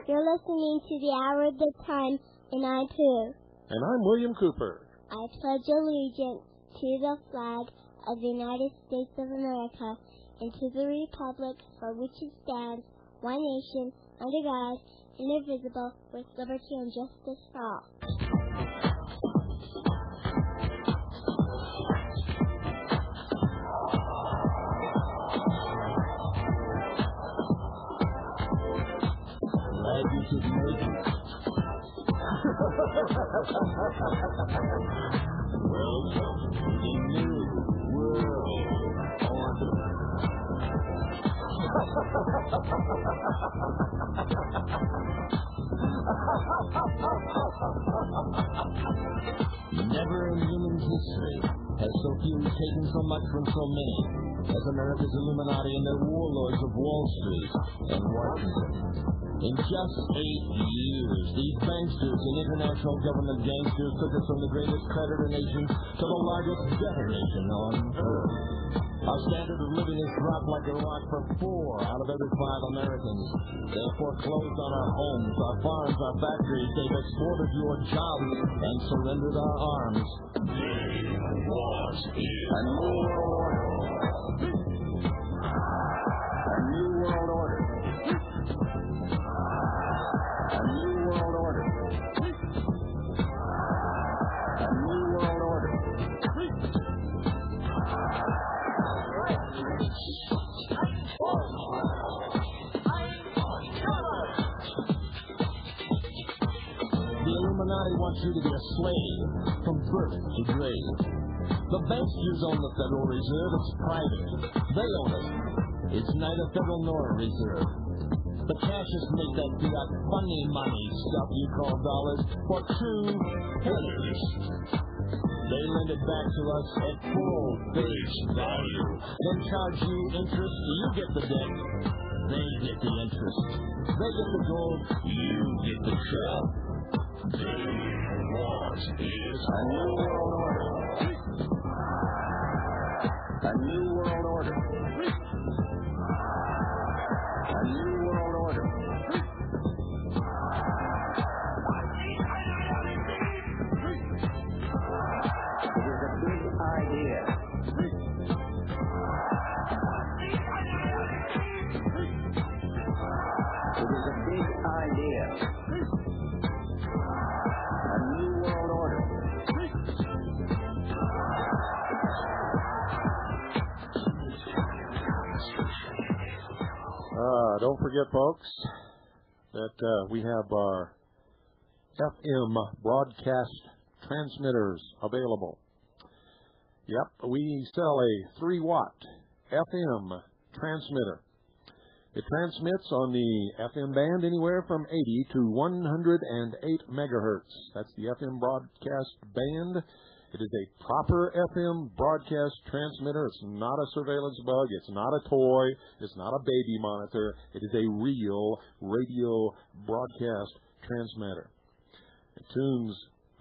You're listening to the Hour of the Time, and I too. And I'm William Cooper. I pledge allegiance to the flag of the United States of America and to the republic for which it stands, one nation, under God, indivisible, with liberty and justice for all. Never in human history has so few taken so much from so many as America's Illuminati and their warlords of Wall Street and Washington. In just 8 years, these banksters and international government gangsters took us from the greatest creditor nations to the largest debtor nation on earth. Our standard of living has dropped like a rock for 4 out of every 5 Americans. They have foreclosed on our homes, our farms, our factories. They've exported your jobs and surrendered our arms. They want a new world order. A new world order. A new world order. A new world order. The Illuminati wants you to be a slave from birth to grave. The banksters own the Federal Reserve. It's private. They own it. It's neither federal nor a reserve. The cashiers make that fiat funny money stuff you call dollars for 2 pennies. They lend it back to us at full face value. Then charge you interest. You get the debt. They get the interest. They get the gold. You get the shell. They want is a new world order. A new world order. A new world order. It is a big idea. It is a big idea. A new world order. Don't forget, folks, that we have our FM broadcast transmitters available. Yep, we sell a 3-watt FM transmitter. It transmits on the FM band anywhere from 80 to 108 megahertz. That's the FM broadcast band. It is a proper FM broadcast transmitter. It's not a surveillance bug. It's not a toy. It's not a baby monitor. It is a real radio broadcast transmitter. It tunes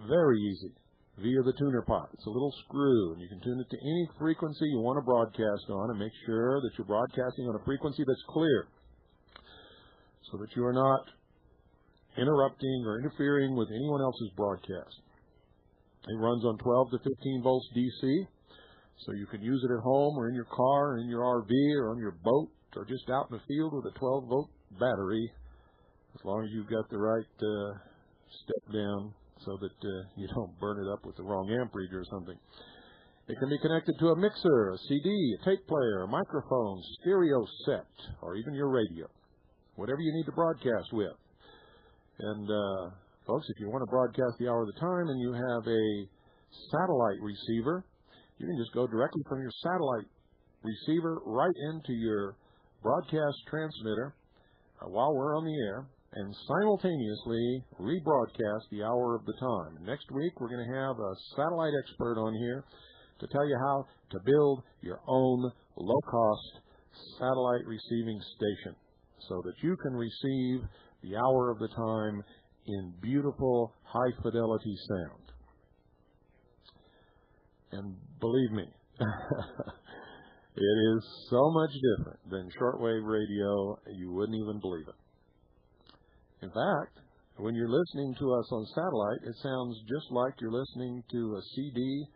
very easy via the tuner pot. It's a little screw, and you can tune it to any frequency you want to broadcast on and make sure that you're broadcasting on a frequency that's clear so that you are not interrupting or interfering with anyone else's broadcast. It runs on 12 to 15 volts DC, so you can use it at home or in your car or in your RV or on your boat or just out in the field with a 12-volt battery, as long as you've got the right step down so that you don't burn it up with the wrong amperage or something. It can be connected to a mixer, a CD, a tape player, a microphone, stereo set, or even your radio, whatever you need to broadcast with. And, folks, if you want to broadcast the hour of the time and you have a satellite receiver, you can just go directly from your satellite receiver right into your broadcast transmitter while we're on the air and simultaneously rebroadcast the hour of the time. Next week, we're going to have a satellite expert on here to tell you how to build your own low-cost satellite receiving station so that you can receive the hour of the time in beautiful, high-fidelity sound. And believe me, it is so much different than shortwave radio, you wouldn't even believe it. In fact, when you're listening to us on satellite, it sounds just like you're listening to a CD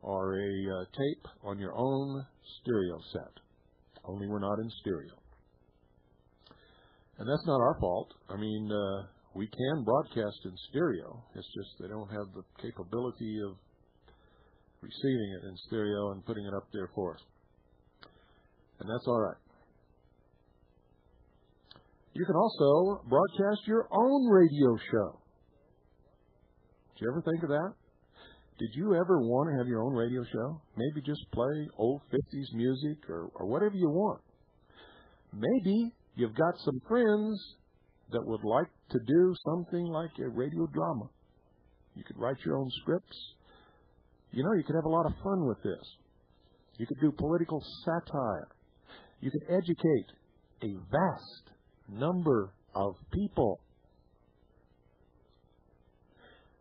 or a tape on your own stereo set, only we're not in stereo. And that's not our fault. I mean, we can broadcast in stereo. It's just they don't have the capability of receiving it in stereo and putting it up there for us. And that's all right. You can also broadcast your own radio show. Did you ever think of that? Did you ever want to have your own radio show? Maybe just play old 50s music or whatever you want. Maybe you've got some friends that would like to do something like a radio drama. You could write your own scripts. You know, you could have a lot of fun with this. You could do political satire. You could educate a vast number of people.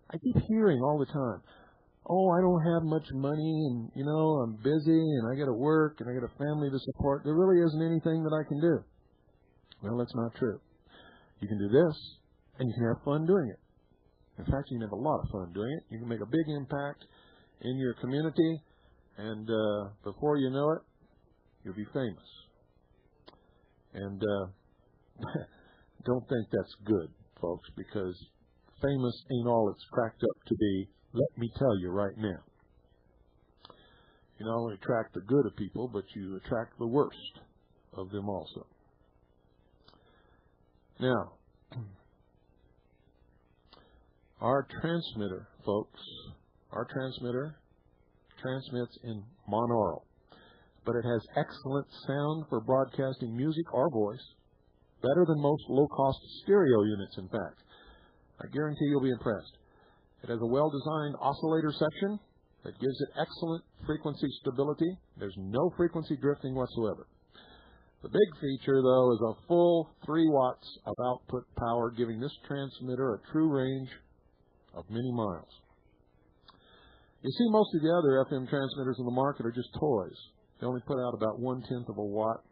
I keep hearing all the time, oh, I don't have much money, and, you know, I'm busy, and I got to work, and I got a family to support. There really isn't anything that I can do. Well, that's not true. You can do this, and you can have fun doing it. In fact, you can have a lot of fun doing it. You can make a big impact in your community, and before you know it, you'll be famous. And don't think that's good, folks, because famous ain't all it's cracked up to be. Let me tell you right now. You not only attract the good of people, but you attract the worst of them also. Now, our transmitter, folks, our transmitter transmits in monaural, but it has excellent sound for broadcasting music or voice, better than most low-cost stereo units, in fact. I guarantee you'll be impressed. It has a well-designed oscillator section that gives it excellent frequency stability. There's no frequency drifting whatsoever. The big feature, though, is a full 3 watts of output power, giving this transmitter a true range of many miles. You see, most of the other FM transmitters in the market are just toys. They only put out about 1/10 of a watt,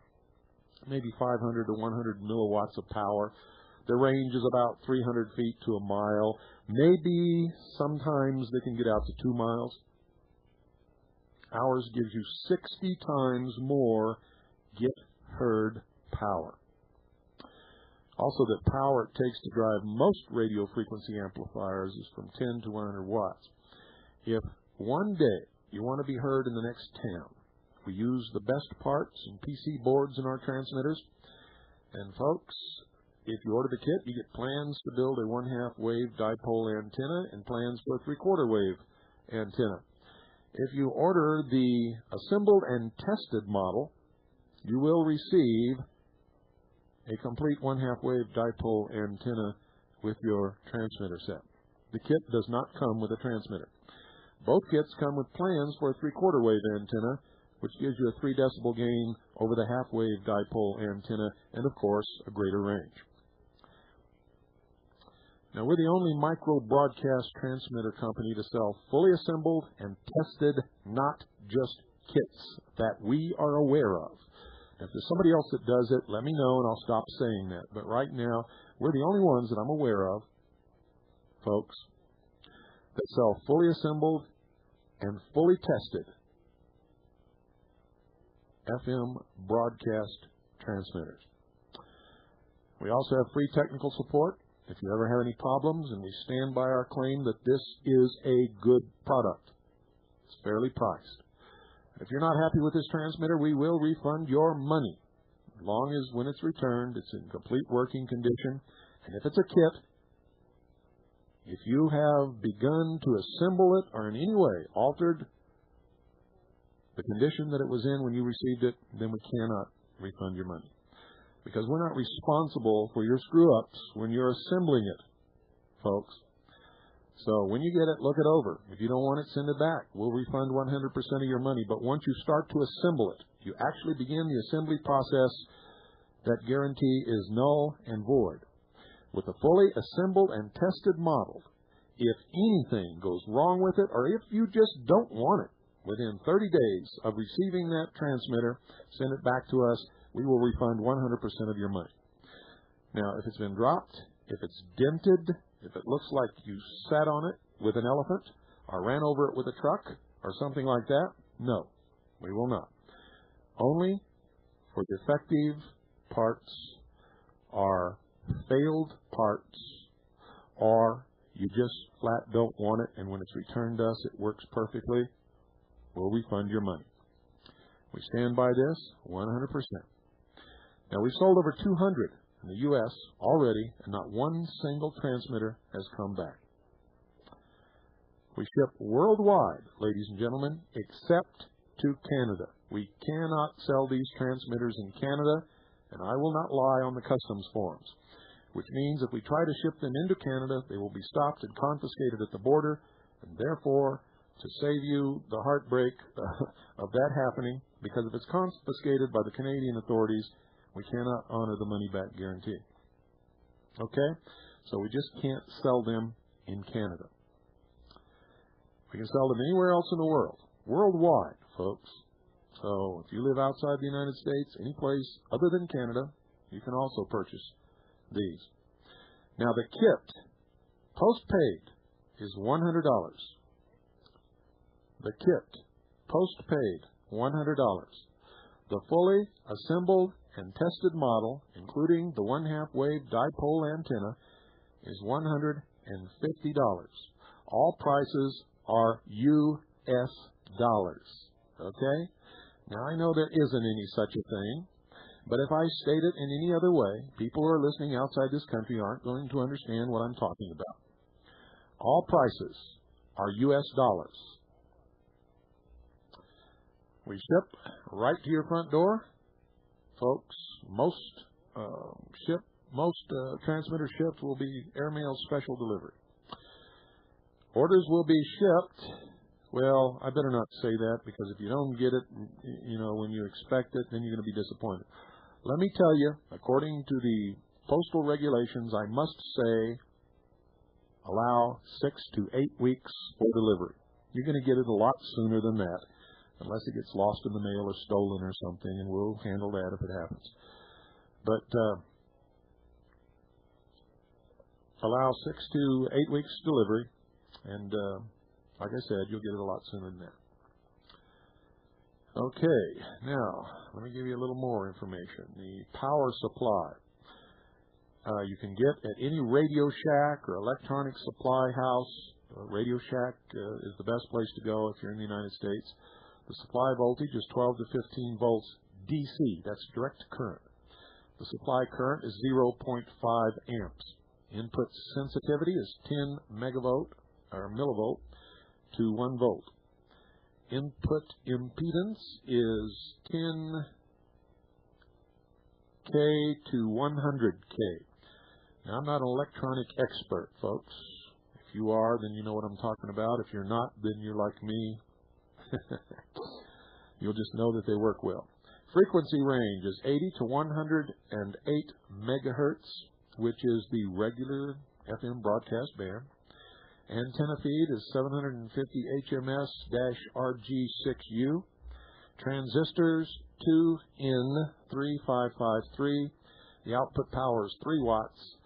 maybe 500 to 100 milliwatts of power. The range is about 300 feet to a mile. Maybe sometimes they can get out to 2 miles. Ours gives you 60 times more get-heard power. Also, the power it takes to drive most radio frequency amplifiers is from 10 to 100 watts. If one day you want to be heard in the next town, we use the best parts and PC boards in our transmitters. And folks, if you order the kit, you get plans to build a 1/2 wave dipole antenna and plans for a 3/4 wave antenna. If you order the assembled and tested model, you will receive a complete 1/2 wave dipole antenna with your transmitter set. The kit does not come with a transmitter. Both kits come with plans for a 3/4 wave antenna, which gives you a 3 decibel gain over the 1/2 wave dipole antenna and, of course, a greater range. Now, we're the only micro-broadcast transmitter company to sell fully assembled and tested, not just kits, that we are aware of. If there's somebody else that does it, let me know and I'll stop saying that. But right now, we're the only ones that I'm aware of, folks, that sell fully assembled and fully tested FM broadcast transmitters. We also have free technical support if you ever have any problems, and we stand by our claim that this is a good product. It's fairly priced. If you're not happy with this transmitter, we will refund your money. As long as when it's returned, it's in complete working condition. And if it's a kit, if you have begun to assemble it or in any way altered the condition that it was in when you received it, then we cannot refund your money. Because we're not responsible for your screw-ups when you're assembling it, folks. So when you get it, look it over. If you don't want it, send it back. We'll refund 100% of your money. But once you start to assemble it, you actually begin the assembly process, that guarantee is null and void. With a fully assembled and tested model, if anything goes wrong with it, or if you just don't want it, within 30 days of receiving that transmitter, send it back to us. We will refund 100% of your money. Now, if it's been dropped, if it's dented, if it looks like you sat on it with an elephant or ran over it with a truck or something like that, no, we will not. Only for defective parts or failed parts, or you just flat don't want it, and when it's returned to us, it works perfectly, we'll refund your money. We stand by this 100%. Now, we've sold over 200 in the U.S. already, and not one single transmitter has come back. We ship worldwide, ladies and gentlemen, except to Canada. We cannot sell these transmitters in Canada, and I will not lie on the customs forms, which means if we try to ship them into Canada, they will be stopped and confiscated at the border, and therefore, to save you the heartbreak of that happening, because if it's confiscated by the Canadian authorities, we cannot honor the money-back guarantee. Okay? So we just can't sell them in Canada. We can sell them anywhere else in the world. Worldwide, folks. So if you live outside the United States, any place other than Canada, you can also purchase these. Now, the kit, postpaid, is $100. The kit, postpaid, $100. The fully assembled and tested model, including the 1/2 wave dipole antenna, is $150. All prices are U.S. dollars. Okay? Now, I know there isn't any such a thing, but if I state it in any other way, people who are listening outside this country aren't going to understand what I'm talking about. All prices are U.S. dollars. We ship right to your front door. Folks, most transmitter shipped will be airmail special delivery. Orders will be shipped. Well, I better not say that, because if you don't get it, when you expect it, then you're going to be disappointed. Let me tell you, according to the postal regulations, I must say allow 6 to 8 weeks for delivery. You're going to get it a lot sooner than that, unless it gets lost in the mail or stolen or something, and we'll handle that if it happens. But allow 6 to 8 weeks delivery, and like I said, you'll get it a lot sooner than that. Okay, now, let me give you a little more information. The power supply. You can get at any Radio Shack or electronic supply house. Radio Shack is the best place to go if you're in the United States. The supply voltage is 12 to 15 volts DC. That's direct current. The supply current is 0.5 amps. Input sensitivity is 10 megavolt or millivolt to 1 volt. Input impedance is 10K to 100K. Now, I'm not an electronic expert, folks. If you are, then you know what I'm talking about. If you're not, then you're like me. You'll just know that they work well. Frequency range is 80 to 108 megahertz, which is the regular FM broadcast band. Antenna feed is 750 HMS-RG6U. Transistors 2N3553. The output power is 3 watts.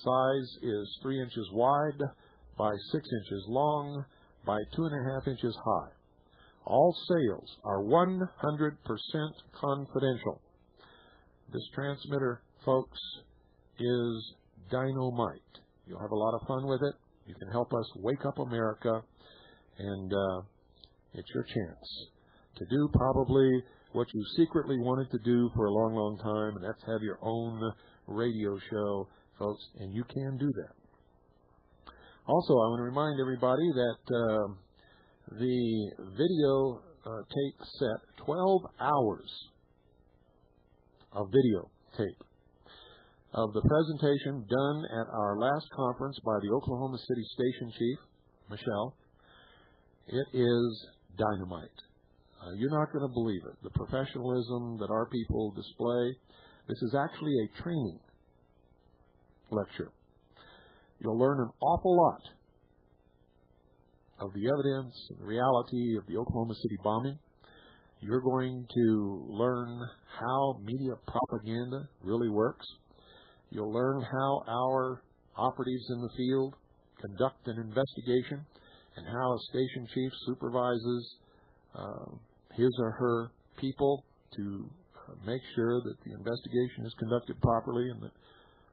Size is 3 inches wide by 6 inches long by 2.5 inches high. All sales are 100% confidential. This transmitter, folks, is dynamite. You'll have a lot of fun with it. You can help us wake up America, and it's your chance. to do probably what you secretly wanted to do for a long, long time, and that's have your own radio show, folks, and you can do that. Also, I want to remind everybody that the video tape set 12 hours of video tape of the presentation done at our last conference by the Oklahoma City Station Chief, Michelle. It is dynamite. You're not going to believe it. The professionalism that our people display. This is actually a training lecture. You'll learn an awful lot of the evidence and the reality of the Oklahoma City bombing. You're going to learn how media propaganda really works. You'll learn how our operatives in the field conduct an investigation and how a station chief supervises his or her people to make sure that the investigation is conducted properly and that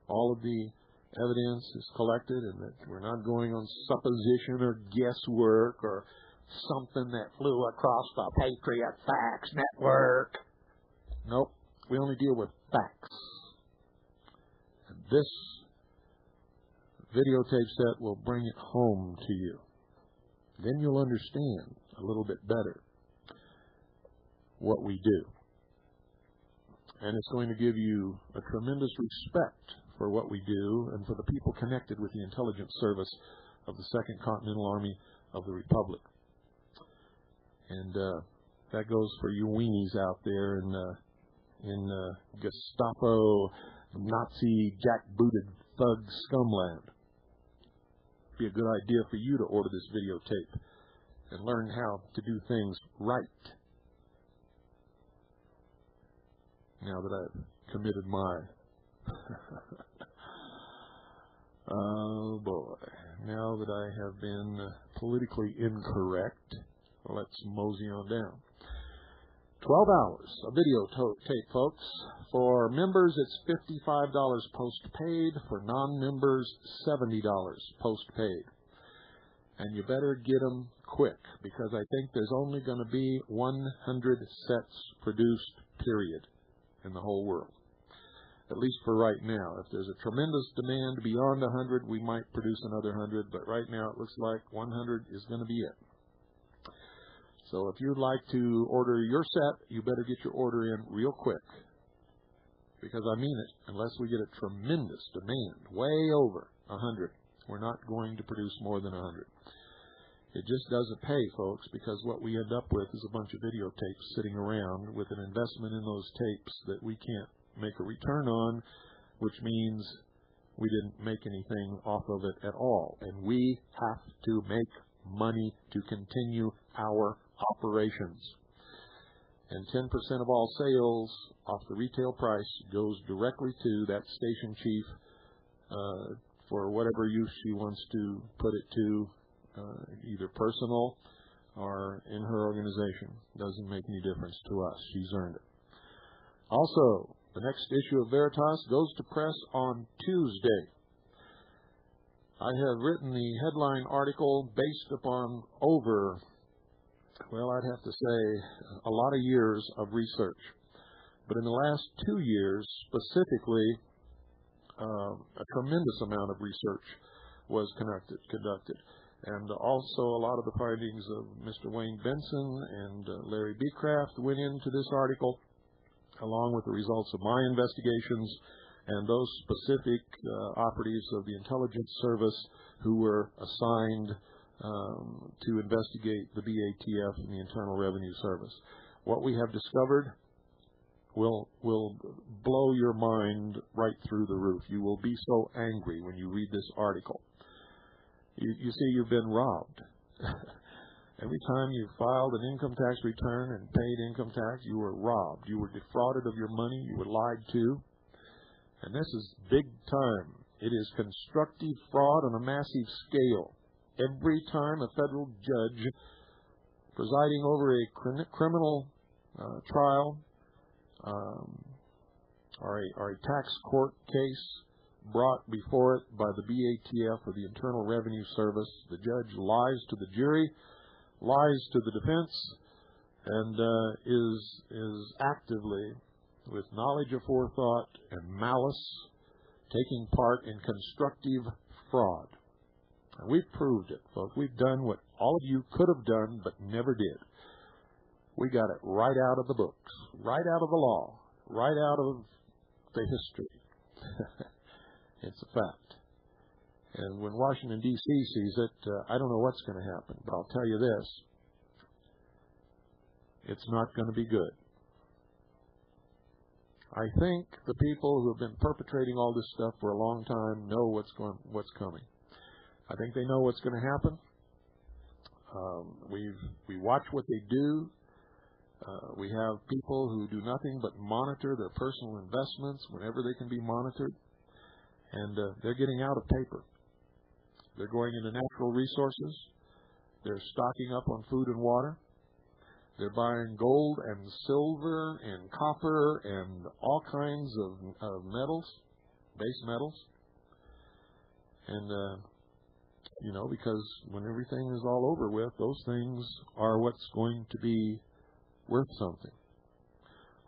all of the evidence is collected and that we're not going on supposition or guesswork or something that flew across the Patriot Facts Network. Nope, we only deal with facts. And this videotape set will bring it home to you. Then you'll understand a little bit better what we do. And it's going to give you a tremendous respect for what we do and for the people connected with the intelligence service of the Second Continental Army of the Republic. And that goes for you weenies out there in Gestapo, Nazi, jackbooted thug scumland. Be a good idea for you to order this videotape and learn how to do things right. Now that I've committed my oh boy, now that I have been politically incorrect, let's mosey on down. 12 hours of video tape, folks. For members, it's $55 post-paid. For non-members, $70 post-paid. And you better get them quick, because I think there's only going to be 100 sets produced, period, in the whole world. At least for right now. If there's a tremendous demand beyond 100, we might produce another 100, but right now it looks like 100 is going to be it. So if you'd like to order your set, you better get your order in real quick. Because I mean it, unless we get a tremendous demand, way over 100, we're not going to produce more than 100. It just doesn't pay, folks, because what we end up with is a bunch of videotapes sitting around with an investment in those tapes that we can't make a return on, which means we didn't make anything off of it at all. And we have to make money to continue our operations. And 10% of all sales off the retail price goes directly to that station chief for whatever use she wants to put it to, either personal or in her organization. Doesn't make any difference to us. She's earned it. Also, the next issue of Veritas goes to press on Tuesday. I have written the headline article based upon I'd have to say, a lot of years of research. But in the last 2 years, specifically, a tremendous amount of research was conducted. And also a lot of the findings of Mr. Wayne Benson and Larry Beecraft went into this article, along with the results of my investigations and those specific operatives of the intelligence service who were assigned to investigate the BATF and the Internal Revenue Service. What we have discovered will blow your mind right through the roof. You will be so angry when you read this article. You see, you've been robbed. Every time you filed an income tax return and paid income tax, you were robbed. You were defrauded of your money. You were lied to. And this is big time. It is constructive fraud on a massive scale. Every time a federal judge presiding over a criminal trial or a tax court case brought before it by the BATF or the Internal Revenue Service, the judge lies to the jury, lies to the defense, and is actively, with knowledge of forethought and malice, taking part in constructive fraud. And we've proved it, folks. We've done what all of you could have done but never did. We got it right out of the books, right out of the law, right out of the history. It's a fact. And when Washington, D.C. sees it, I don't know what's going to happen, but I'll tell you this. It's not going to be good. I think the people who have been perpetrating all this stuff for a long time know what's coming. I think they know what's going to happen. We watch what they do. We have people who do nothing but monitor their personal investments whenever they can be monitored. And they're getting out of paper. They're going into natural resources. They're stocking up on food and water. They're buying gold and silver and copper and all kinds of metals, base metals. And, because when everything is all over with, those things are what's going to be worth something.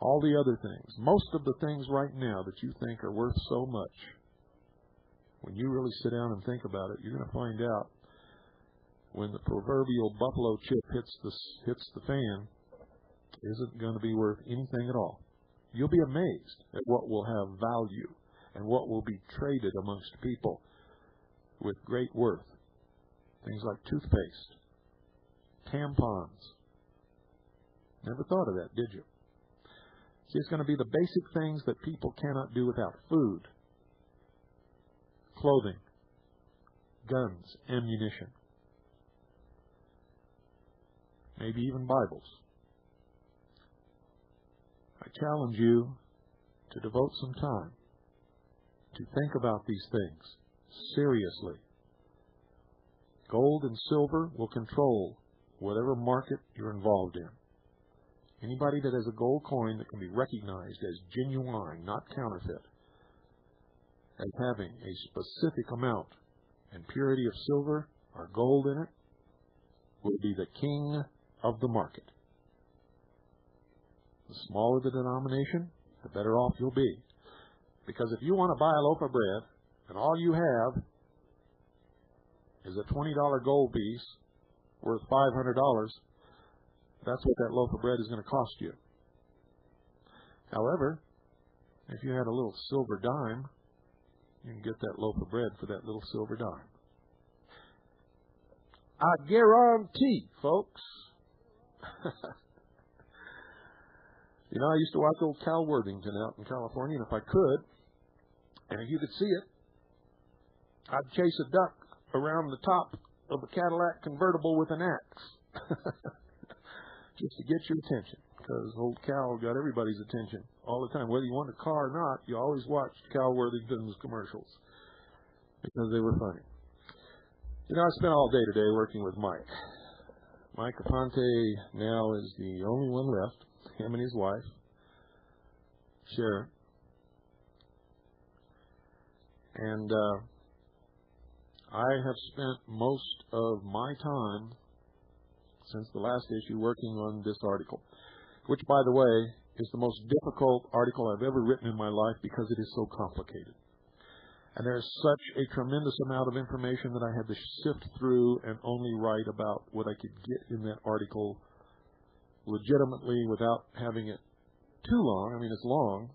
All the other things, most of the things right now that you think are worth so much, when you really sit down and think about it, you're going to find out when the proverbial buffalo chip hits the fan, isn't going to be worth anything at all. You'll be amazed at what will have value and what will be traded amongst people with great worth. Things like toothpaste, tampons. Never thought of that, did you? See, it's going to be the basic things that people cannot do without: food, clothing, guns, ammunition, maybe even Bibles. I challenge you to devote some time to think about these things seriously. Gold and silver will control whatever market you're involved in. Anybody that has a gold coin that can be recognized as genuine, not counterfeit, as having a specific amount and purity of silver or gold in it, will be the king of the market. The smaller the denomination, the better off you'll be. Because if you want to buy a loaf of bread and all you have is a $20 gold piece worth $500, that's what that loaf of bread is going to cost you. However, if you had a little silver dime, you can get that loaf of bread for that little silver dime. I guarantee, folks. I used to watch old Cal Worthington out in California, and if I could, and if you could see it, I'd chase a duck around the top of a Cadillac convertible with an axe. Just to get your attention, because old Cal got everybody's attention all the time. Whether you want a car or not, you always watched Cal Worthington's commercials because they were funny. I spent all day today working with Mike. Mike Aponte now is the only one left, him and his wife, Sharon. And I have spent most of my time since the last issue working on this article, which, by the way, is the most difficult article I've ever written in my life because it is so complicated. And there's such a tremendous amount of information that I had to sift through and only write about what I could get in that article legitimately without having it too long. I mean, it's long,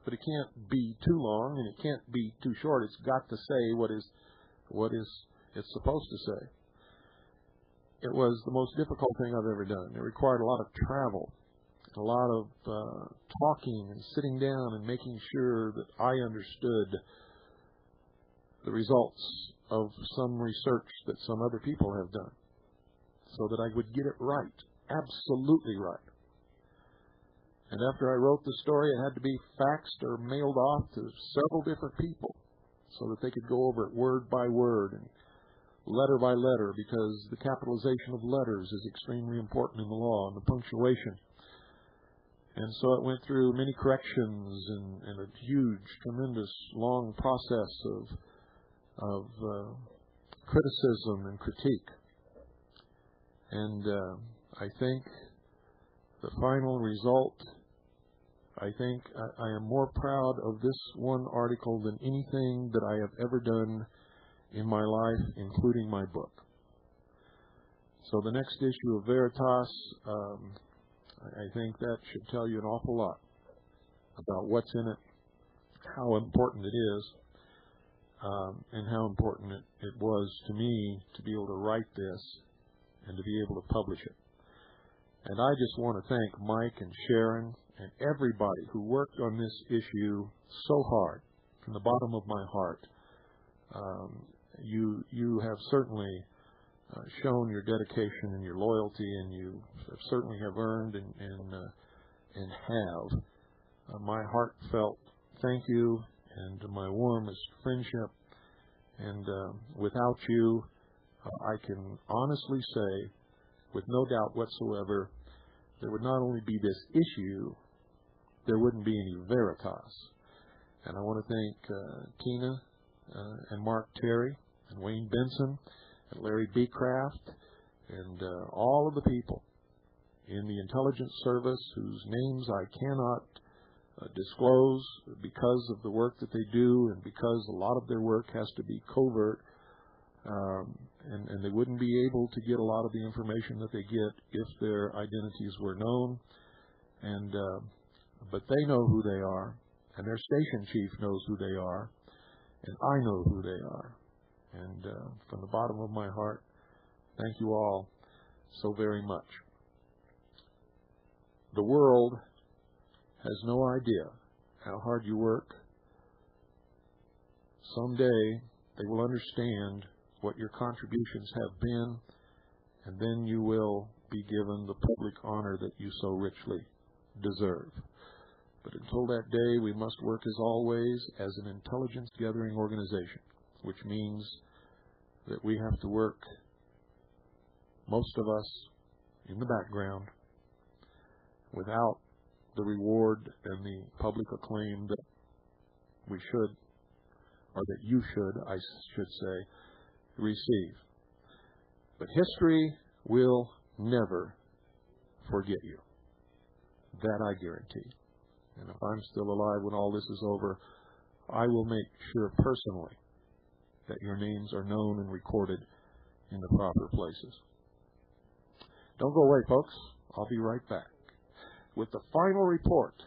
but it can't be too long and it can't be too short. It's got to say what it's supposed to say. It was the most difficult thing I've ever done. It required a lot of travel, a lot of talking and sitting down and making sure that I understood the results of some research that some other people have done so that I would get it right, absolutely right. And after I wrote the story, it had to be faxed or mailed off to several different people so that they could go over it word by word and letter by letter, because the capitalization of letters is extremely important in the law, and the punctuation. And so it went through many corrections and a huge, tremendous, long process of criticism and critique. And I think the final result, I think I am more proud of this one article than anything that I have ever done in my life, including my book. So the next issue of Veritas, I think that should tell you an awful lot about what's in it, how important it is, and how important it was to me to be able to write this and to be able to publish it. And I just want to thank Mike and Sharon and everybody who worked on this issue so hard, from the bottom of my heart. You have certainly shown your dedication and your loyalty, and you certainly have earned and have my heartfelt thank you and my warmest friendship. And without you, I can honestly say, with no doubt whatsoever, there would not only be this issue, there wouldn't be any Veritas. And I want to thank Tina and Mark Terry and Wayne Benson and Larry B. Kraft and all of the people in the intelligence service whose names I cannot disclose because of the work that they do and because a lot of their work has to be covert, and they wouldn't be able to get a lot of the information that they get if their identities were known. And but they know who they are, and their station chief knows who they are, and I know who they are. And from the bottom of my heart, thank you all so very much. The world has no idea how hard you work. Someday they will understand what your contributions have been, and then you will be given the public honor that you so richly deserve. But until that day, we must work as always as an intelligence gathering organization, which means that we have to work, most of us, in the background without the reward and the public acclaim that we should, or that you should, I should say, receive. But history will never forget you. That I guarantee. And if I'm still alive when all this is over, I will make sure personally that your names are known and recorded in the proper places. Don't go away, folks. I'll be right back with the final report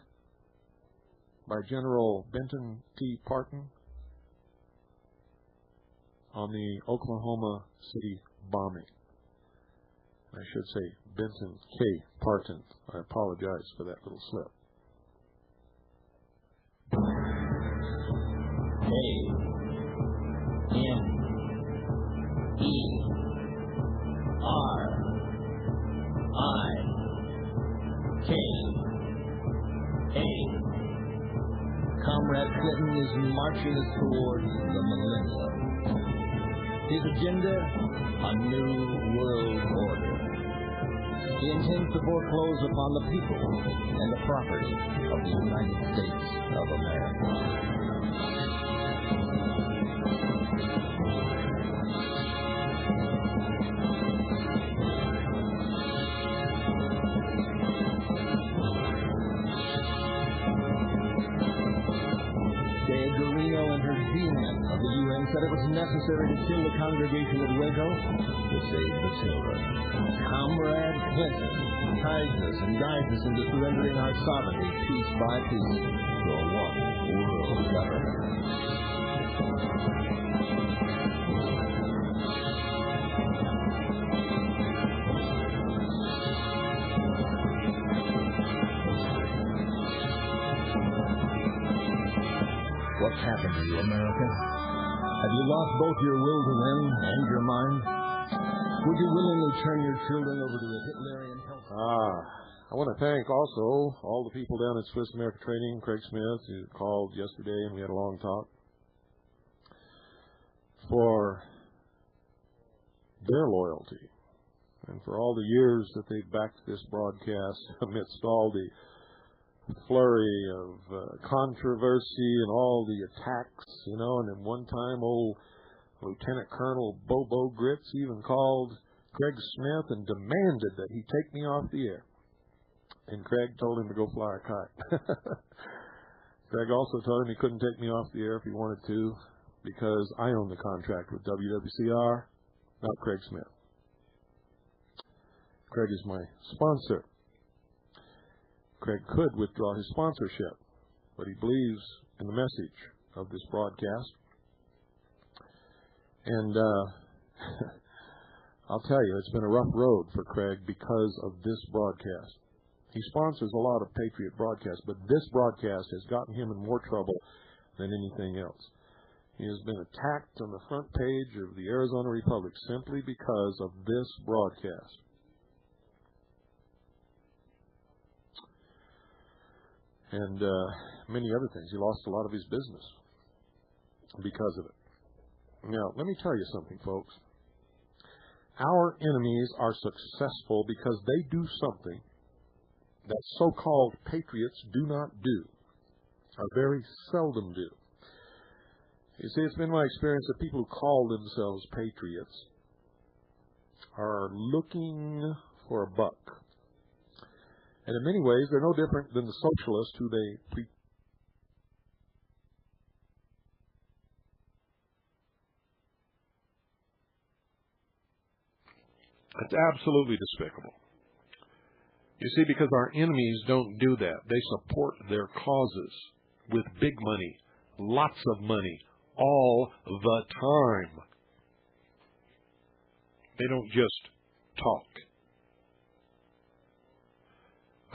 by General Benton T. Partin on the Oklahoma City bombing. I should say Benton K. Partin. I apologize for that little slip. Comrade Clinton is marching us towards the millennium. His agenda, a new world order. He intends to foreclose upon the people and the property of the United States of America. Said it was necessary to kill the congregation at Waco to save the children. Comrade Clinton ties us and guides us into surrendering our sovereignty piece by piece to a one-world government. What's happened to you, America? Have you lost both your will to win and your mind? Would you willingly turn your children over to the Hitlerian health? I want to thank also all the people down at Swiss America Training, Craig Smith, who called yesterday and we had a long talk, for their loyalty and for all the years that they've backed this broadcast amidst all the flurry of controversy and all the attacks, and then one time old Lieutenant Colonel Bobo Grits even called Craig Smith and demanded that he take me off the air. and Craig told him to go fly a kite. Craig also told him he couldn't take me off the air if he wanted to because I own the contract with WWCR, not Craig Smith. Craig is my sponsor. Craig could withdraw his sponsorship, but he believes in the message of this broadcast. And I'll tell you, it's been a rough road for Craig because of this broadcast. He sponsors a lot of Patriot broadcasts, but this broadcast has gotten him in more trouble than anything else. He has been attacked on the front page of the Arizona Republic simply because of this broadcast. And many other things. He lost a lot of his business because of it. Now, let me tell you something, folks. Our enemies are successful because they do something that so-called patriots do not do, or very seldom do. You see, it's been my experience that people who call themselves patriots are looking for a buck. And in many ways, they're no different than the socialists who they It's absolutely despicable. You see, because our enemies don't do that. They support their causes with big money, lots of money, all the time. They don't just talk.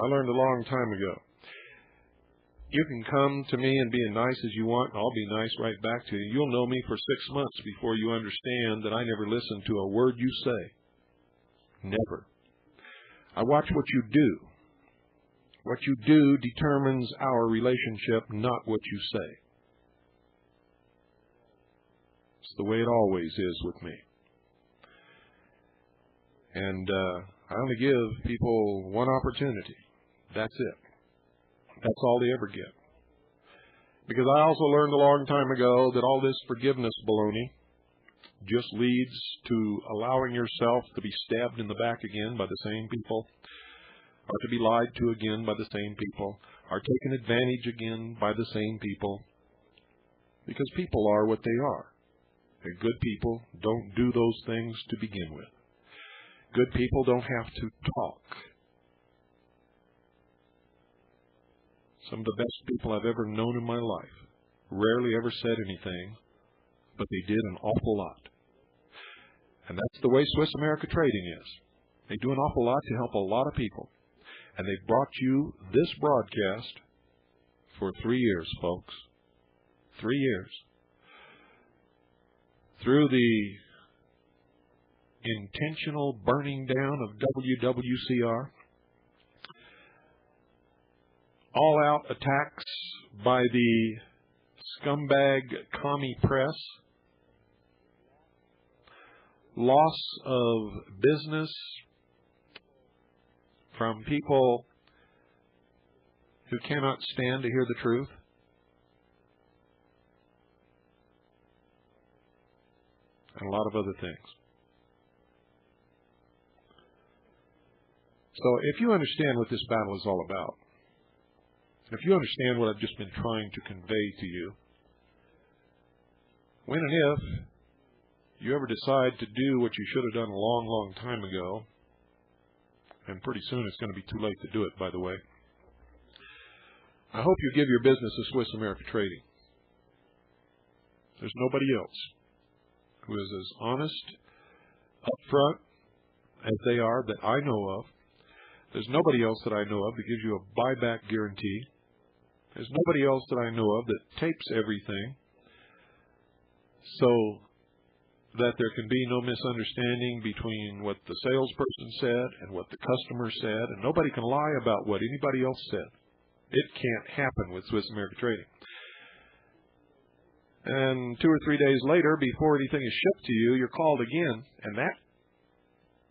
I learned a long time ago. You can come to me and be as nice as you want, and I'll be nice right back to you. You'll know me for 6 months before you understand that I never listen to a word you say. Never. I watch what you do. What you do determines our relationship, not what you say. It's the way it always is with me. And I only give people one opportunity. That's it. That's all they ever get. Because I also learned a long time ago that all this forgiveness baloney just leads to allowing yourself to be stabbed in the back again by the same people, or to be lied to again by the same people, or taken advantage again by the same people. Because people are what they are. And good people don't do those things to begin with. Good people don't have to talk. Some of the best people I've ever known in my life rarely ever said anything, but they did an awful lot. And that's the way Swiss America Trading is. They do an awful lot to help a lot of people. And they've brought you this broadcast for 3 years, folks. 3 years. Through the intentional burning down of WWCR, all-out attacks by the scumbag commie press, loss of business from people who cannot stand to hear the truth, and a lot of other things. So if you understand what this battle is all about, if you understand what I've just been trying to convey to you, when and if you ever decide to do what you should have done a long, long time ago, and pretty soon it's going to be too late to do it, by the way, I hope you give your business to Swiss America Trading. There's nobody else who is as honest, upfront as they are that I know of. There's nobody else that I know of that gives you a buyback guarantee. There's nobody else that I know of that tapes everything so that there can be no misunderstanding between what the salesperson said and what the customer said, and nobody can lie about what anybody else said. It can't happen with Swiss America Trading. And 2 or 3 days later, before anything is shipped to you, you're called again, and that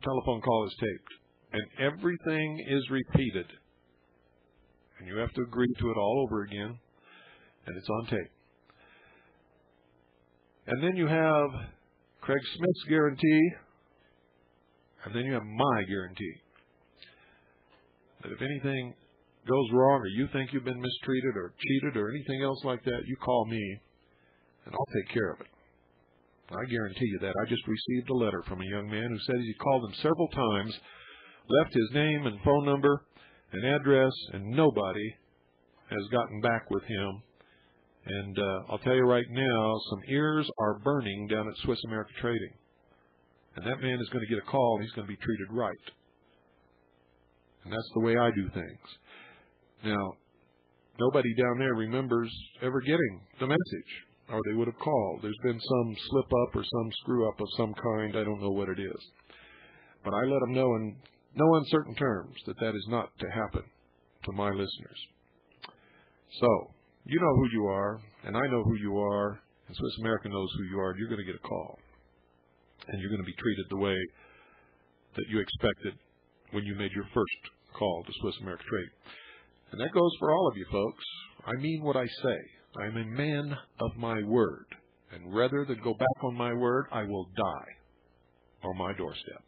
telephone call is taped. And everything is repeated. And you have to agree to it all over again, and it's on tape. And then you have Craig Smith's guarantee, and then you have my guarantee. that if anything goes wrong or you think you've been mistreated or cheated or anything else like that, you call me and I'll take care of it. I guarantee you that. I just received a letter from a young man who said he called him several times, left his name and phone number and address, and nobody has gotten back with him. And I'll tell you right now, some ears are burning down at Swiss America Trading. And that man is going to get a call, and he's going to be treated right. And that's the way I do things. Now, nobody down there remembers ever getting the message, or they would have called. There's been some slip-up or some screw-up of some kind. I don't know what it is. But I let them know in no uncertain terms that that is not to happen to my listeners. So, you know who you are, and I know who you are, and Swiss America knows who you are, and you're going to get a call. And you're going to be treated the way that you expected when you made your first call to Swiss America Trading. And that goes for all of you folks. I mean what I say. I'm a man of my word. And rather than go back on my word, I will die on my doorstep.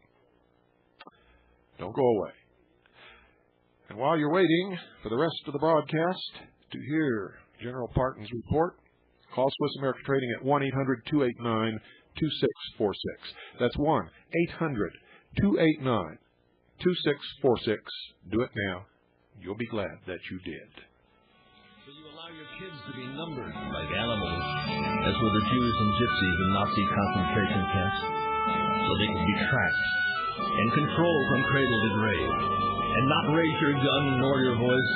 Don't go away. And while you're waiting for the rest of the broadcast to hear General Partin's report, call Swiss America Trading at 1-800-289-2646. That's 1-800-289-2646. Do it now. You'll be glad that you did. So you allow your kids to be numbered like animals, as were the Jews and gypsies in Nazi concentration camps, so they could be tracked and controlled from cradle to grave, and not raise your gun nor your voice.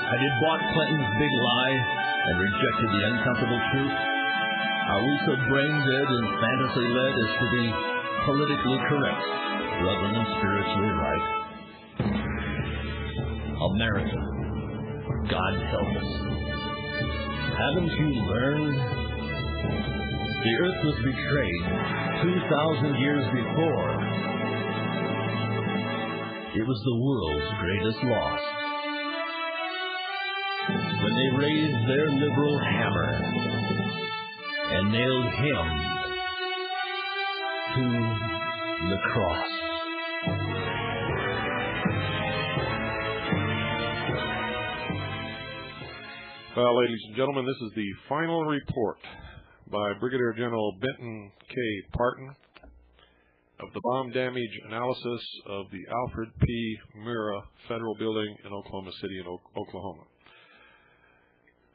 Had you bought Clinton's big lie and rejected the uncomfortable truth? Are we so brain-dead and fantasy-led as to be politically correct rather than spiritually right? America, God help us. Haven't you learned? The earth was betrayed 2,000 years before. It was the world's greatest loss. When they raised their liberal hammer and nailed him to the cross. Well, ladies and gentlemen, this is the final report by Brigadier General Benton K. Partin of the bomb damage analysis of the Alfred P. Murrah Federal Building in Oklahoma City, Oklahoma.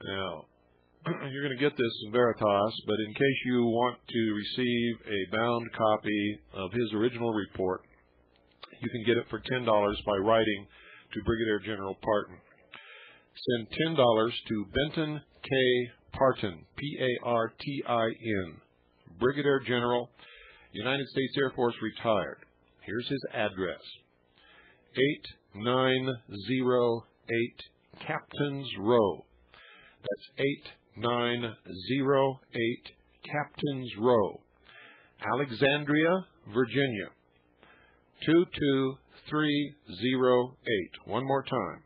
Now, you're going to get this in Veritas, but in case you want to receive a bound copy of his original report, you can get it for $10 by writing to Brigadier General Partin. Send $10 to Benton K. Partin, P-A-R-T-I-N, Brigadier General, United States Air Force, retired. Here's his address. 8908 Captain's Row. That's 8908 Captain's Row, Alexandria, Virginia, 22308. One more time.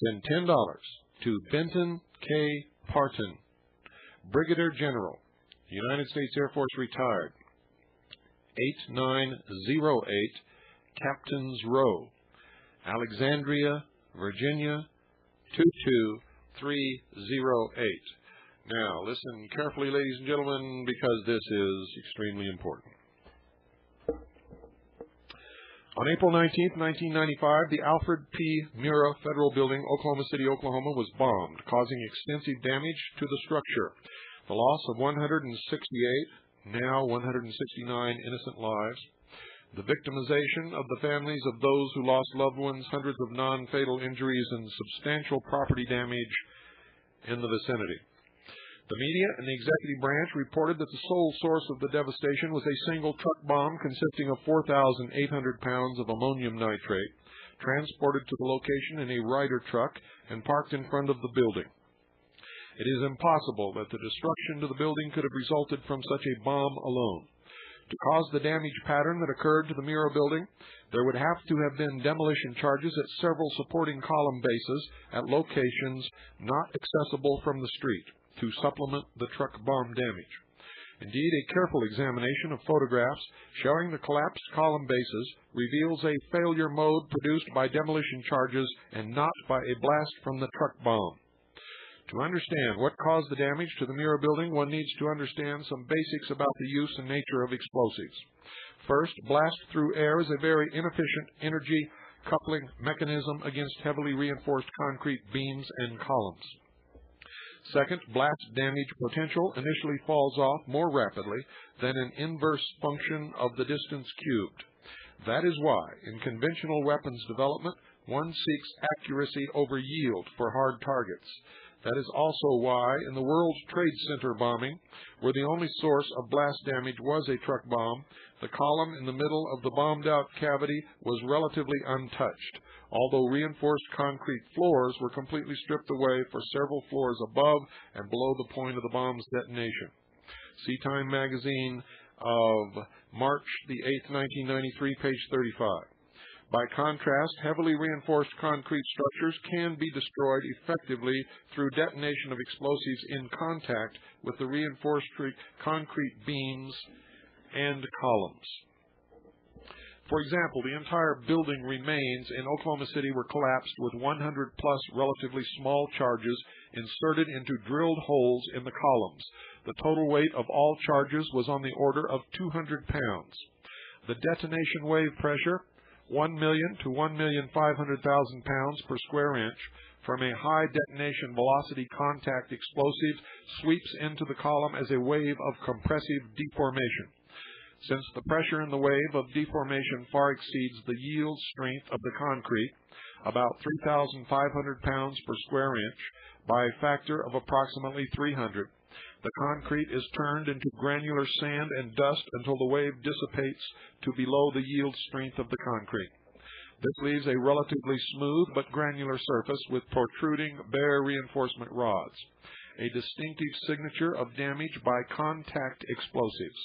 Send $10 to Benton K. Partin, Brigadier General, United States Air Force, retired, 8908 Captain's Row, Alexandria, Virginia, 22308. Now, listen carefully, ladies and gentlemen, because this is extremely important. On April 19, 1995, the Alfred P. Murrah Federal Building, Oklahoma City, Oklahoma, was bombed, causing extensive damage to the structure. The loss of 168, now 169 innocent lives. The victimization of the families of those who lost loved ones, hundreds of non-fatal injuries, and substantial property damage in the vicinity. The media and the executive branch reported that the sole source of the devastation was a single truck bomb consisting of 4,800 pounds of ammonium nitrate, transported to the location in a Ryder truck and parked in front of the building. It is impossible that the destruction to the building could have resulted from such a bomb alone. To cause the damage pattern that occurred to the Murrah building, there would have to have been demolition charges at several supporting column bases at locations not accessible from the street to supplement the truck bomb damage. Indeed, a careful examination of photographs showing the collapsed column bases reveals a failure mode produced by demolition charges and not by a blast from the truck bomb. To understand what caused the damage to the Mura building, one needs to understand some basics about the use and nature of explosives. First, blast through air is a very inefficient energy coupling mechanism against heavily reinforced concrete beams and columns. Second, blast damage potential initially falls off more rapidly than an inverse function of the distance cubed. That is why, in conventional weapons development, one seeks accuracy over yield for hard targets. That is also why, in the World Trade Center bombing, where the only source of blast damage was a truck bomb, the column in the middle of the bombed-out cavity was relatively untouched, although reinforced concrete floors were completely stripped away for several floors above and below the point of the bomb's detonation. See Time magazine of March the 8th, 1993, page 35. By contrast, heavily reinforced concrete structures can be destroyed effectively through detonation of explosives in contact with the reinforced concrete beams and columns. For example, the entire building remains in Oklahoma City were collapsed with 100-plus relatively small charges inserted into drilled holes in the columns. The total weight of all charges was on the order of 200 pounds. The detonation wave pressure, 1 million to 1,500,000 pounds per square inch, from a high detonation velocity contact explosive sweeps into the column as a wave of compressive deformation. Since the pressure in the wave of deformation far exceeds the yield strength of the concrete, about 3,500 pounds per square inch, by a factor of approximately 300, the concrete is turned into granular sand and dust until the wave dissipates to below the yield strength of the concrete. This leaves a relatively smooth but granular surface with protruding bare reinforcement rods, a distinctive signature of damage by contact explosives.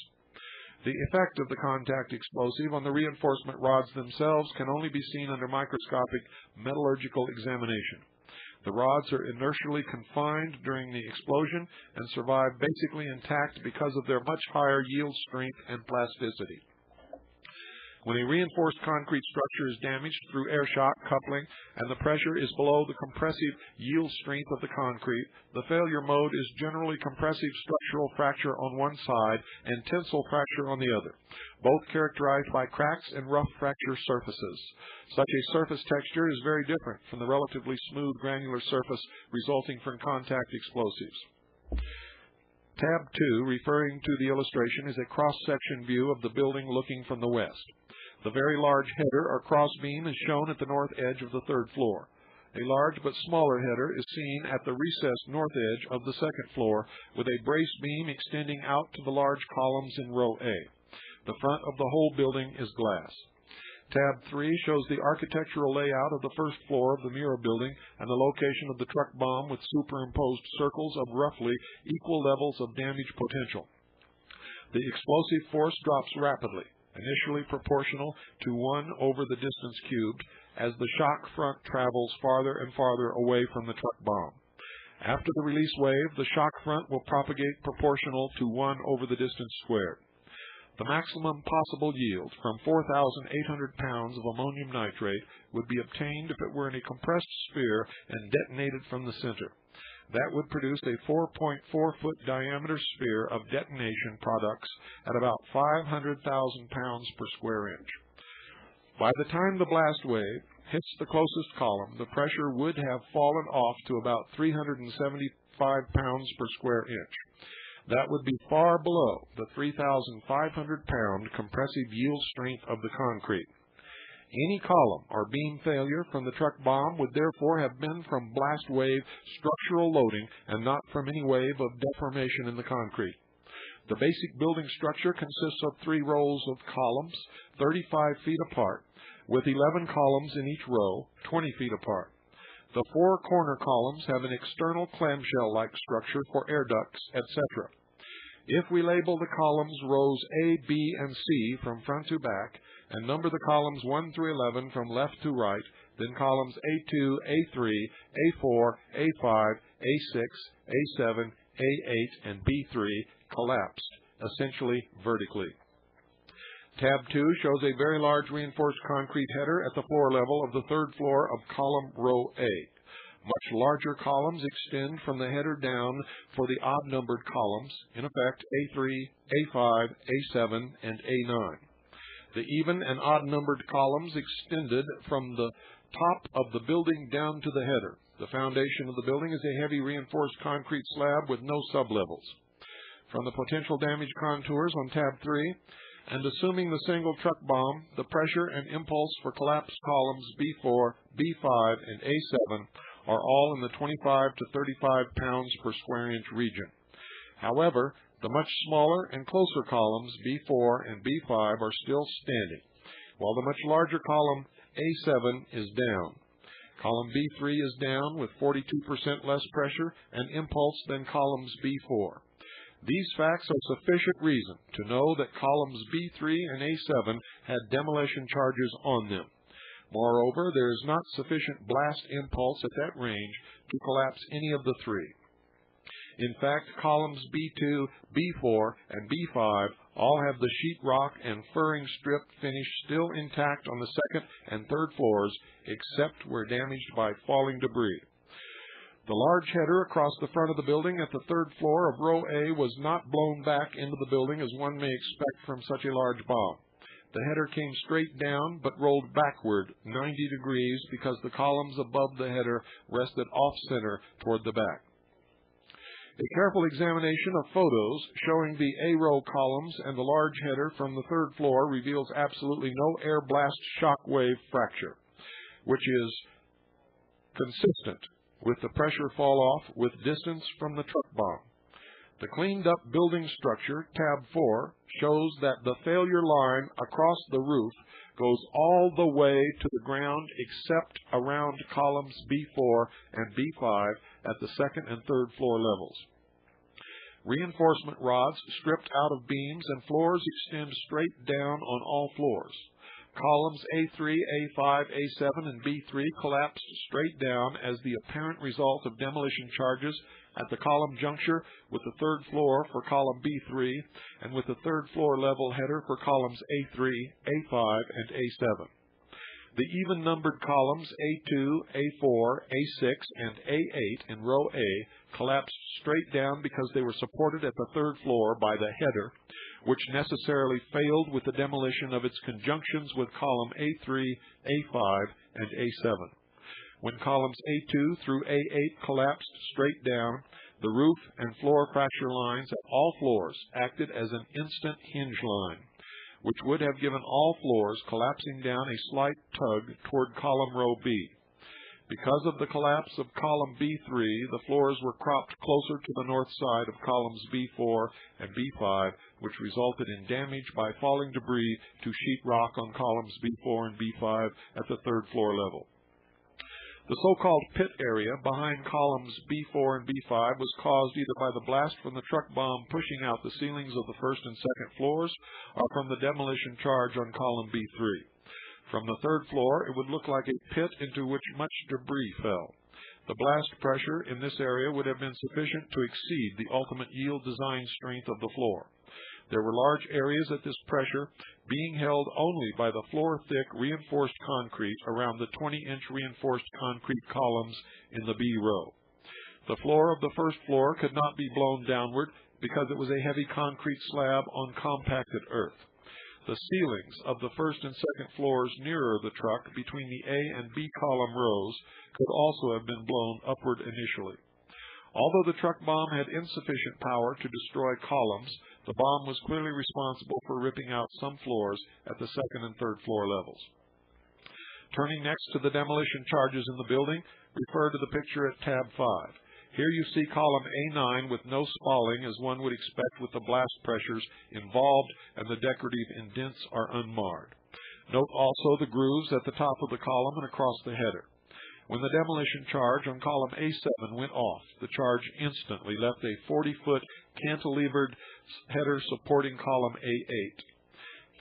The effect of the contact explosive on the reinforcement rods themselves can only be seen under microscopic metallurgical examination. The rods are inertially confined during the explosion and survive basically intact because of their much higher yield strength and plasticity. When a reinforced concrete structure is damaged through air shock coupling and the pressure is below the compressive yield strength of the concrete, the failure mode is generally compressive structural fracture on one side and tensile fracture on the other, both characterized by cracks and rough fracture surfaces. Such a surface texture is very different from the relatively smooth granular surface resulting from contact explosives. Tab 2, referring to the illustration, is a cross-section view of the building looking from the west. The very large header or crossbeam is shown at the north edge of the third floor. A large but smaller header is seen at the recessed north edge of the second floor, with a brace beam extending out to the large columns in row A. The front of the whole building is glass. Tab 3 shows the architectural layout of the first floor of the Mura building and the location of the truck bomb with superimposed circles of roughly equal levels of damage potential. The explosive force drops rapidly, initially proportional to 1 over the distance cubed, as the shock front travels farther and farther away from the truck bomb. After the release wave, the shock front will propagate proportional to 1 over the distance squared. The maximum possible yield from 4,800 pounds of ammonium nitrate would be obtained if it were in a compressed sphere and detonated from the center. That would produce a 4.4-foot diameter sphere of detonation products at about 500,000 pounds per square inch. By the time the blast wave hits the closest column, the pressure would have fallen off to about 375 pounds per square inch. That would be far below the 3,500-pound compressive yield strength of the concrete. Any column or beam failure from the truck bomb would therefore have been from blast wave structural loading and not from any wave of deformation in the concrete. The basic building structure consists of 3 rows of columns, 35 feet apart, with 11 columns in each row, 20 feet apart. The 4 corner columns have an external clamshell-like structure for air ducts, etc. If we label the columns rows A, B, and C from front to back, and number the columns 1 through 11 from left to right, then columns A2, A3, A4, A5, A6, A7, A8, and B3 collapsed essentially vertically. Tab 2 shows a very large reinforced concrete header at the floor level of the third floor of column row A. Much larger columns extend from the header down for the odd-numbered columns, in effect A3, A5, A7, and A9. The even and odd-numbered columns extended from the top of the building down to the header. The foundation of the building is a heavy reinforced concrete slab with no sublevels. From the potential damage contours on tab 3, and assuming the single truck bomb, the pressure and impulse for collapsed columns B4, B5, and A7 are all in the 25 to 35 pounds per square inch region. However, the much smaller and closer columns B4 and B5 are still standing, while the much larger column A7 is down. Column B3 is down with 42% less pressure and impulse than columns B4. These facts are sufficient reason to know that columns B3 and A7 had demolition charges on them. Moreover, there is not sufficient blast impulse at that range to collapse any of the three. In fact, columns B2, B4, and B5 all have the sheetrock and furring strip finish still intact on the second and third floors, except where damaged by falling debris. The large header across the front of the building at the third floor of row A was not blown back into the building as one may expect from such a large bomb. The header came straight down but rolled backward 90 degrees because the columns above the header rested off-center toward the back. A careful examination of photos showing the A-row columns and the large header from the third floor reveals absolutely no air blast shock wave fracture, which is consistent with the pressure fall-off with distance from the truck bomb. The cleaned-up building structure, tab 4, shows that the failure line across the roof goes all the way to the ground except around columns B4 and B5 at the second and third floor levels. Reinforcement rods stripped out of beams and floors extend straight down on all floors. Columns A3, A5, A7, and B3 collapsed straight down as the apparent result of demolition charges at the column juncture with the third floor for column B3 and with the third floor level header for columns A3, A5, and A7. The even-numbered columns A2, A4, A6, and A8 in row A collapsed straight down because they were supported at the third floor by the header, which necessarily failed with the demolition of its conjunctions with column A3, A5, and A7. When columns A2 through A8 collapsed straight down, the roof and floor fracture lines at all floors acted as an instant hinge line, which would have given all floors collapsing down a slight tug toward column row B. Because of the collapse of column B3, the floors were cropped closer to the north side of columns B4 and B5, which resulted in damage by falling debris to sheetrock on columns B4 and B5 at the third floor level. The so-called pit area behind columns B4 and B5 was caused either by the blast from the truck bomb pushing out the ceilings of the first and second floors or from the demolition charge on column B3. From the third floor, it would look like a pit into which much debris fell. The blast pressure in this area would have been sufficient to exceed the ultimate yield design strength of the floor. There were large areas at this pressure being held only by the floor-thick reinforced concrete around the 20-inch reinforced concrete columns in the B row. The floor of the first floor could not be blown downward because it was a heavy concrete slab on compacted earth. The ceilings of the first and second floors nearer the truck between the A and B column rows could also have been blown upward initially. Although the truck bomb had insufficient power to destroy columns, the bomb was clearly responsible for ripping out some floors at the second and third floor levels. Turning next to the demolition charges in the building, refer to the picture at tab 5. Here you see column A9 with no spalling as one would expect with the blast pressures involved and the decorative indents are unmarred. Note also the grooves at the top of the column and across the header. When the demolition charge on column A7 went off, the charge instantly left a 40-foot cantilevered header supporting column A8.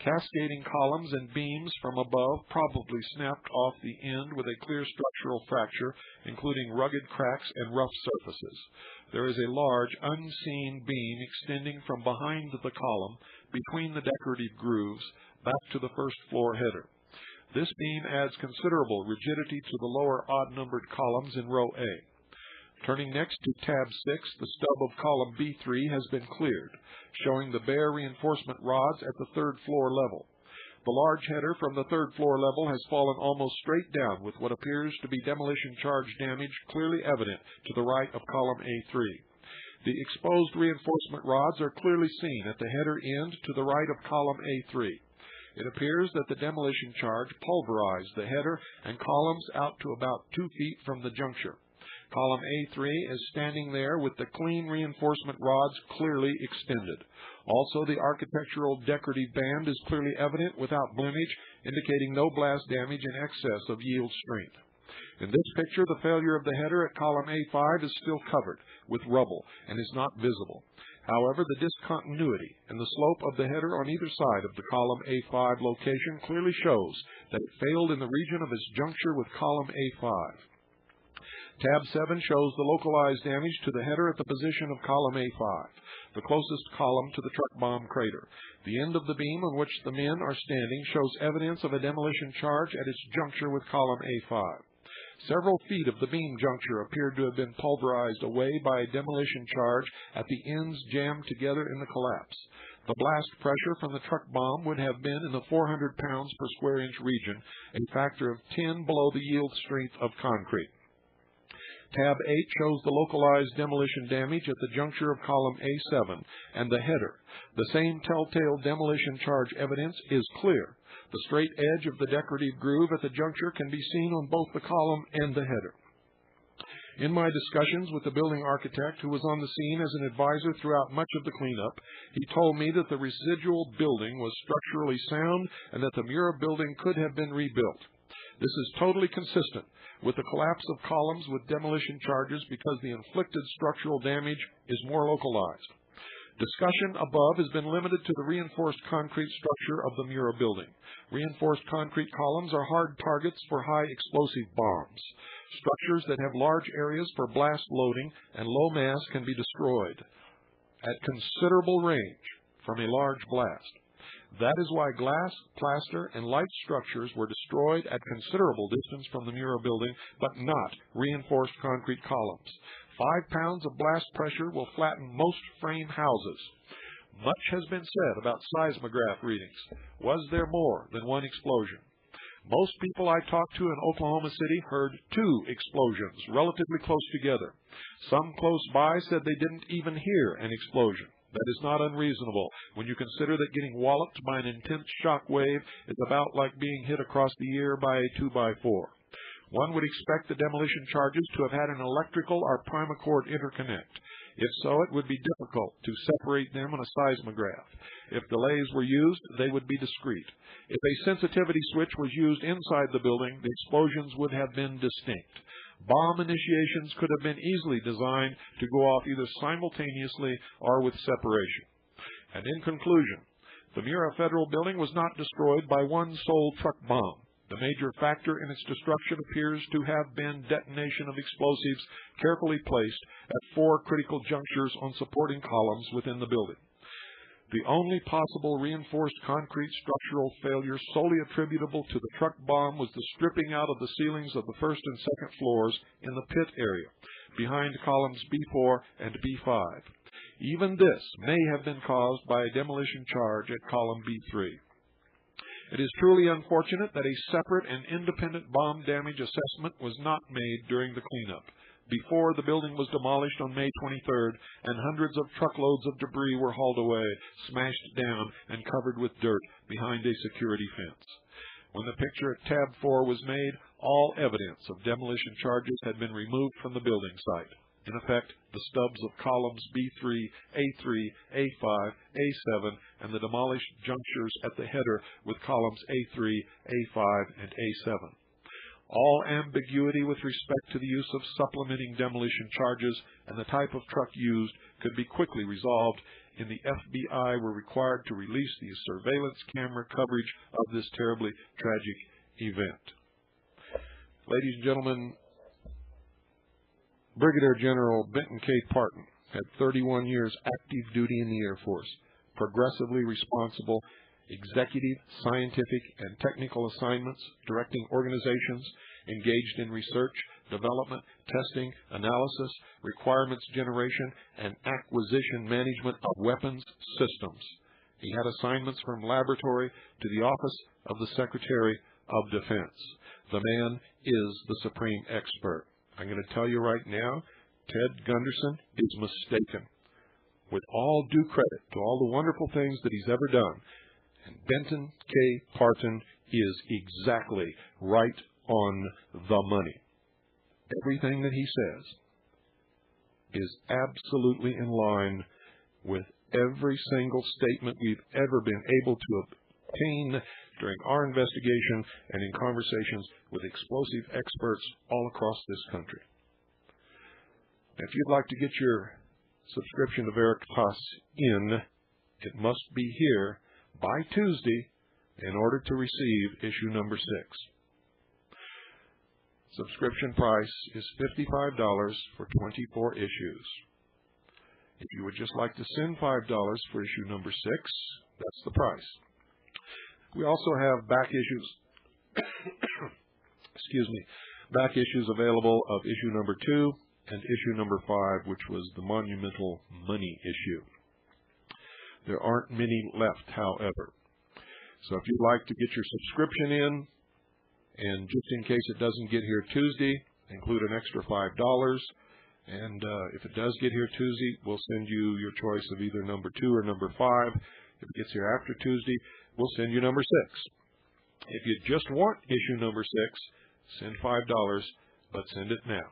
Cascading columns and beams from above probably snapped off the end with a clear structural fracture, including rugged cracks and rough surfaces. There is a large, unseen beam extending from behind the column, between the decorative grooves, back to the first floor header. This beam adds considerable rigidity to the lower odd-numbered columns in row A. Turning next to tab 6, the stub of column B3 has been cleared, showing the bare reinforcement rods at the third floor level. The large header from the third floor level has fallen almost straight down, with what appears to be demolition charge damage clearly evident to the right of column A3. The exposed reinforcement rods are clearly seen at the header end to the right of column A3. It appears that the demolition charge pulverized the header and columns out to about 2 feet from the juncture. Column A3 is standing there with the clean reinforcement rods clearly extended. Also, the architectural decorative band is clearly evident without blemish, indicating no blast damage in excess of yield strength. In this picture, the failure of the header at column A5 is still covered with rubble and is not visible. However, the discontinuity in the slope of the header on either side of the column A5 location clearly shows that it failed in the region of its juncture with column A5. Tab 7 shows the localized damage to the header at the position of column A5, the closest column to the truck bomb crater. The end of the beam on which the men are standing shows evidence of a demolition charge at its juncture with column A5. Several feet of the beam juncture appeared to have been pulverized away by a demolition charge at the ends jammed together in the collapse. The blast pressure from the truck bomb would have been in the 400 pounds per square inch region, a factor of 10 below the yield strength of concrete. Tab 8 shows the localized demolition damage at the juncture of column A7 and the header. The same telltale demolition charge evidence is clear. The straight edge of the decorative groove at the juncture can be seen on both the column and the header. In my discussions with the building architect, who was on the scene as an advisor throughout much of the cleanup, he told me that the residual building was structurally sound and that the Mura building could have been rebuilt. This is totally consistent with the collapse of columns with demolition charges because the inflicted structural damage is more localized. Discussion above has been limited to the reinforced concrete structure of the Mura building. Reinforced concrete columns are hard targets for high explosive bombs. Structures that have large areas for blast loading and low mass can be destroyed at considerable range from a large blast. That is why glass, plaster, and light structures were destroyed at considerable distance from the Mura building, but not reinforced concrete columns. 5 pounds of blast pressure will flatten most frame houses. Much has been said about seismograph readings. Was there more than one explosion? Most people I talked to in Oklahoma City heard 2 explosions relatively close together. Some close by said they didn't even hear an explosion. That is not unreasonable when you consider that getting walloped by an intense shock wave is about like being hit across the ear by a 2x4. One would expect the demolition charges to have had an electrical or primacord interconnect. If so, it would be difficult to separate them on a seismograph. If delays were used, they would be discrete. If a sensitivity switch was used inside the building, the explosions would have been distinct. Bomb initiations could have been easily designed to go off either simultaneously or with separation. And in conclusion, the Mura Federal Building was not destroyed by one sole truck bomb. The major factor in its destruction appears to have been detonation of explosives carefully placed at 4 critical junctures on supporting columns within the building. The only possible reinforced concrete structural failure solely attributable to the truck bomb was the stripping out of the ceilings of the first and second floors in the pit area, behind columns B4 and B5. Even this may have been caused by a demolition charge at column B3. It is truly unfortunate that a separate and independent bomb damage assessment was not made during the cleanup, before the building was demolished on May 23rd and hundreds of truckloads of debris were hauled away, smashed down, and covered with dirt behind a security fence. When the picture at tab 4 was made, all evidence of demolition charges had been removed from the building site. In effect, the stubs of columns B3, A3, A5, A7, and the demolished junctures at the header with columns A3, A5, and A7. All ambiguity with respect to the use of supplementing demolition charges and the type of truck used could be quickly resolved, and the FBI were required to release the surveillance camera coverage of this terribly tragic event. Ladies and gentlemen, Brigadier General Benton K. Partin had 31 years active duty in the Air Force, progressively responsible executive, scientific, and technical assignments, directing organizations engaged in research, development, testing, analysis, requirements generation, and acquisition management of weapons systems. He had assignments from laboratory to the office of the Secretary of Defense. The man is the supreme expert. I'm going to tell you right now, Ted Gunderson is mistaken. With all due credit to all the wonderful things that he's ever done, and Benton K. Partin is exactly right on the money. Everything that he says is absolutely in line with every single statement we've ever been able to obtain during our investigation and in conversations with explosive experts all across this country. If you'd like to get your subscription to Veritas in, it must be here by Tuesday in order to receive issue number 6. Subscription price is $55 for 24 issues. If you would just like to send $5 for issue number 6, that's the price. We also have back issues, back issues available of issue number 2 and issue number 5, which was the monumental money issue. There aren't many left, however. So if you'd like to get your subscription in, and just in case it doesn't get here Tuesday, include an extra $5. And if it does get here Tuesday, we'll send you your choice of either number 2 or number 5. If it gets here after Tuesday, we'll send you number 6. If you just want issue number 6, send $5, but send it now.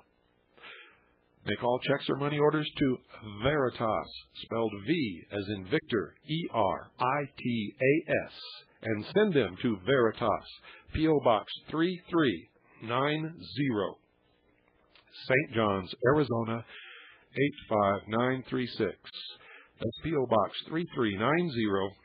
Make all checks or money orders to Veritas, spelled V as in Victor, E-R-I-T-A-S, and send them to Veritas, P.O. Box 3390, St. John's, Arizona, 85936. That's P.O. Box 3390,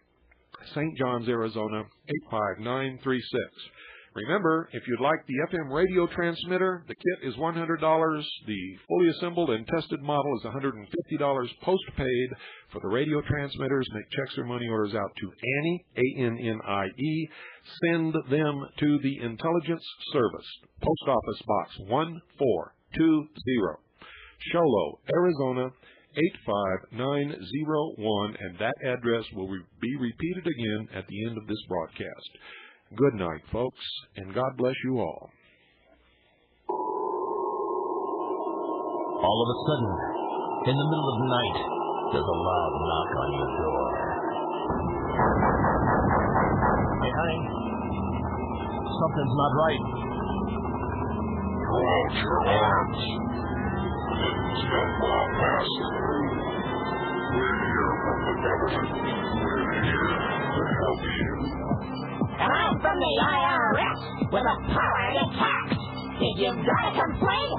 St. John's, Arizona, 85936. Remember, if you'd like the FM radio transmitter, the kit is $100. The fully assembled and tested model is $150 postpaid. For the radio transmitters, make checks or money orders out to Annie, A-N-N-I-E. Send them to the Intelligence Service, Post Office Box 1420, Sholo, Arizona, 85901, and that address will be repeated again at the end of this broadcast. Good night, folks, and God bless you all. All of a sudden, in the middle of the night, there's a loud knock on your door. Hey, honey, something's not right. Throw out your arms. Things don't go fast. We're here from the government. We're here to help you. And I'm from the IRS with a power to tax. If you've got a complaint,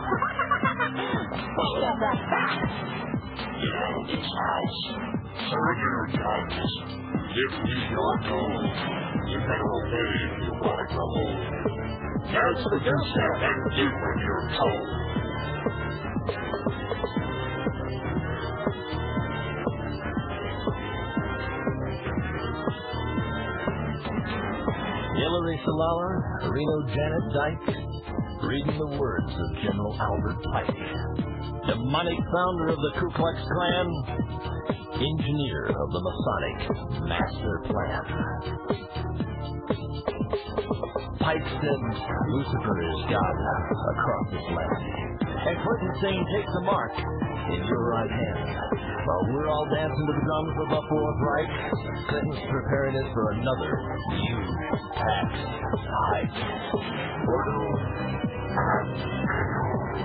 think of the facts. Get out of this house. Surrender your guns. Give me your gold. You better obey if you want to go home. That's the good stuff and do when you're told. Hillary Salala, Reno Janet Dyke, reading the words of General Albert Pike, demonic founder of the Ku Klux Klan, engineer of the Masonic Master Plan. Pike said Lucifer is God across this land, and Clinton saying take the mark in your right hand. While we're all dancing to the drums of the Fourth Reich, Clinton's preparing us for another huge tax hike.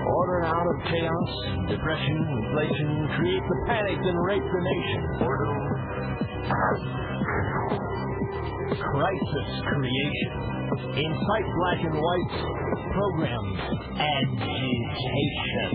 Order out of chaos, depression, inflation, create the panic and rape the nation. Crisis creation. Incite black and white. Program agitation.